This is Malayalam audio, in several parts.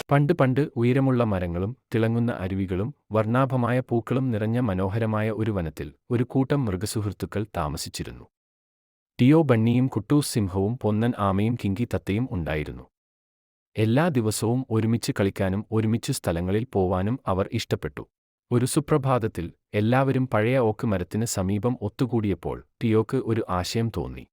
പണ്ട് പണ്ട് ഉയരമുള്ള മരങ്ങളും തിളങ്ങുന്ന അരുവികളും വർണ്ണാഭമായ പൂക്കളും നിറഞ്ഞ മനോഹരമായ ഒരു വനത്തിൽ ഒരു കൂട്ടം മൃഗസുഹൃത്തുക്കൾ താമസിച്ചിരുന്നു. ടിയോ ബണ്ണിയും കുട്ടൂസ് സിംഹവും പൊന്നൻ ആമയും കിങ്കി തത്തയും ഉണ്ടായിരുന്നു. എല്ലാ ദിവസവും ഒരുമിച്ച് കളിക്കാനും ഒരുമിച്ച് സ്ഥലങ്ങളിൽ പോവാനും അവർ ഇഷ്ടപ്പെട്ടു. ഒരു സുപ്രഭാതത്തിൽ എല്ലാവരും പഴയ ഓക്ക് മരത്തിന് സമീപം ഒത്തുകൂടിയപ്പോൾ ടിയോക്ക് ഒരു ആശയം തോന്നി.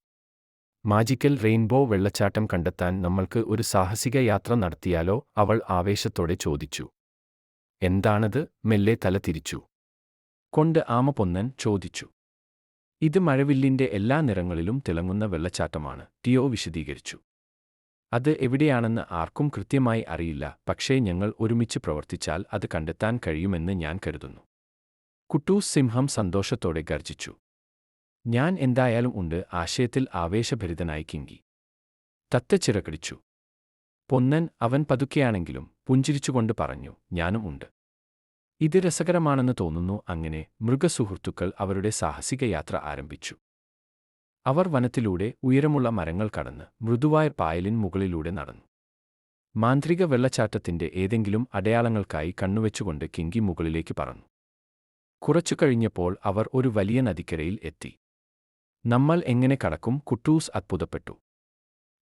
മാജിക്കൽ റെയിൻബോ വെള്ളച്ചാട്ടം കണ്ടെത്താൻ നമ്മൾക്ക് ഒരു സാഹസിക യാത്ര നടത്തിയാലോ? അവൾ ആവേശത്തോടെ ചോദിച്ചു. എന്താണത്? മെല്ലെ തല തിരിച്ചു കൊണ്ട് ആമ പൊന്നൻ ചോദിച്ചു. ഇത് മഴവില്ലിന്റെ എല്ലാ നിറങ്ങളിലും തിളങ്ങുന്ന വെള്ളച്ചാട്ടമാണ്, ടിയോ വിശദീകരിച്ചു. അത് എവിടെയാണെന്ന് ആർക്കും കൃത്യമായി അറിയില്ല, പക്ഷേ ഞങ്ങൾ ഒരുമിച്ച് പ്രവർത്തിച്ചാൽ അത് കണ്ടെത്താൻ കഴിയുമെന്ന് ഞാൻ കരുതുന്നു. കുട്ടൂസ് സിംഹം സന്തോഷത്തോടെ ഗർജിച്ചു. ഞാൻ എന്തായാലും ഉണ്ട്, ആശയത്തിൽ ആവേശഭരിതനായി കിങ്കി. തത്ത ചിറകടിച്ചു. പൊന്നൻ, അവൻ പതുക്കെയാണെങ്കിലും പുഞ്ചിരിച്ചുകൊണ്ട് പറഞ്ഞു, ഞാനും ഉണ്ട്. ഇത് രസകരമാണെന്ന് തോന്നുന്നു. അങ്ങനെ മൃഗസുഹൃത്തുക്കൾ അവരുടെ സാഹസിക യാത്ര ആരംഭിച്ചു. അവർ വനത്തിലൂടെ ഉയരമുള്ള മരങ്ങൾ കടന്ന് മൃദുവായ പായലിൻ മുകളിലൂടെ നടന്നു. മാന്ത്രിക വെള്ളച്ചാട്ടത്തിന്റെ ഏതെങ്കിലും അടയാളങ്ങൾക്കായി കണ്ണുവെച്ചുകൊണ്ട് കിങ്കി മുകളിലേക്ക് പറന്നു. കുറച്ചു കഴിഞ്ഞപ്പോൾ അവർ ഒരു വലിയ നദിക്കരയിൽ എത്തി. നമ്മൾ എങ്ങനെ കടക്കും? കുട്ടൂസ് അത്ഭുതപ്പെട്ടു.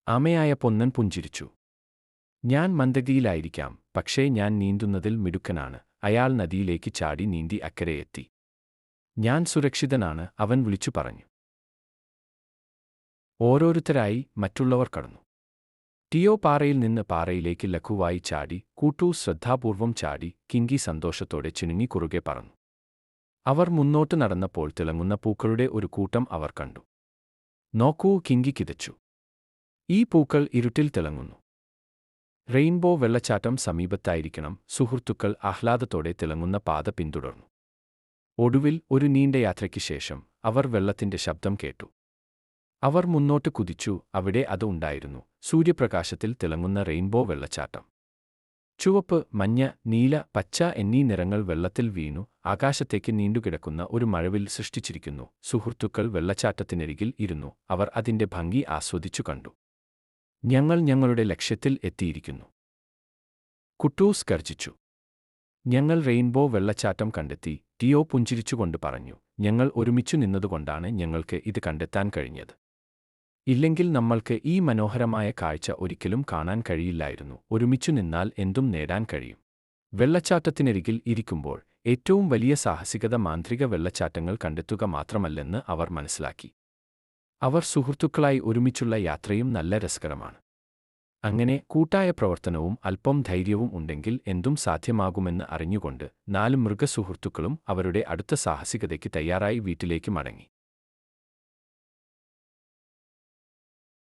ആമയായ പൊന്നൻ പുഞ്ചിരിച്ചു. ഞാൻ മന്ദഗതിയിലായിരിക്കാം, പക്ഷേ ഞാൻ നീന്തുന്നതിൽ മിടുക്കനാണ്. അയാൾ നദിയിലേക്ക് ചാടി നീന്തി അക്കരെയെത്തി. ഞാൻ സുരക്ഷിതനാണ്, അവൻ വിളിച്ചു പറഞ്ഞു. ഓരോരുത്തരായി മറ്റുള്ളവർ കടന്നു. ടിയോ പാറയിൽ നിന്ന് പാറയിലേക്ക് ലഘുവായി ചാടി, കുട്ടൂസ് ശ്രദ്ധാപൂർവം ചാടി, കിങ്കി സന്തോഷത്തോടെ ചിണുങ്ങി കുറുകെ പറന്നു. അവർ മുന്നോട്ട് നടന്നപ്പോൾ തിളങ്ങുന്ന പൂക്കളുടെ ഒരു കൂട്ടം അവർ കണ്ടു. നോക്കൂ, കിങ്കി കിതച്ചു. ഈ പൂക്കൾ ഇരുട്ടിൽ തിളങ്ങുന്നു. റെയിൻബോ വെള്ളച്ചാട്ടം സമീപത്തായിരിക്കണം. സുഹൃത്തുക്കൾ ആഹ്ലാദത്തോടെ തിളങ്ങുന്ന പാത പിന്തുടർന്നു. ഒടുവിൽ ഒരു നീണ്ട യാത്രയ്ക്ക് ശേഷം അവർ വെള്ളത്തിന്റെ ശബ്ദം കേട്ടു. അവർ മുന്നോട്ട് കുതിച്ചു. അവിടെ അത് ഉണ്ടായിരുന്നു, സൂര്യപ്രകാശത്തിൽ തിളങ്ങുന്ന റെയിൻബോ വെള്ളച്ചാട്ടം. ചുവപ്പ്, മഞ്ഞ, നീല, പച്ച എന്നീ നിറങ്ങൾ വെള്ളത്തിൽ വീണു ആകാശത്തേക്ക് നീണ്ടുകിടക്കുന്ന ഒരു മഴവിൽ സൃഷ്ടിച്ചിരിക്കുന്നു. സുഹൃത്തുക്കൾ വെള്ളച്ചാട്ടത്തിനരികിൽ ഇരുന്നു. അവർ അതിന്റെ ഭംഗി ആസ്വദിച്ചു കണ്ടു. ഞങ്ങൾ ഞങ്ങളുടെ ലക്ഷ്യത്തിൽ എത്തിയിരിക്കുന്നു, കുട്ടൂസ് ഗർജിച്ചു. ഞങ്ങൾ റെയിൻബോ വെള്ളച്ചാട്ടം കണ്ടെത്തി, ടിയോ പുഞ്ചിരിച്ചുകൊണ്ട് പറഞ്ഞു. ഞങ്ങൾ ഒരുമിച്ചു നിന്നതുകൊണ്ടാണ് ഞങ്ങൾക്ക് ഇത് കണ്ടെത്താൻ കഴിഞ്ഞത്. ഇല്ലെങ്കിൽ നമ്മൾക്ക് ഈ മനോഹരമായ കാഴ്ച ഒരിക്കലും കാണാൻ കഴിയില്ലായിരുന്നു. ഒരുമിച്ചു നിന്നാൽ എന്തും നേടാൻ കഴിയും. വെള്ളച്ചാട്ടത്തിനരികിൽ ഇരിക്കുമ്പോൾ ഏറ്റവും വലിയ സാഹസികത മാന്ത്രിക വെള്ളച്ചാട്ടങ്ങൾ കണ്ടെത്തുക മാത്രമല്ലെന്ന് അവർ മനസ്സിലാക്കി. അവർ സുഹൃത്തുക്കളായി ഒരുമിച്ചുള്ള യാത്രയും നല്ല രസകരമാണ്. അങ്ങനെ കൂട്ടായ പ്രവർത്തനവും അല്പം ധൈര്യവും ഉണ്ടെങ്കിൽ എന്തും സാധ്യമാകുമെന്ന് അറിഞ്ഞുകൊണ്ട് 4 മൃഗസുഹൃത്തുക്കളും അവരുടെ അടുത്ത സാഹസികതയ്ക്ക് തയ്യാറായി വീട്ടിലേക്ക് മടങ്ങി.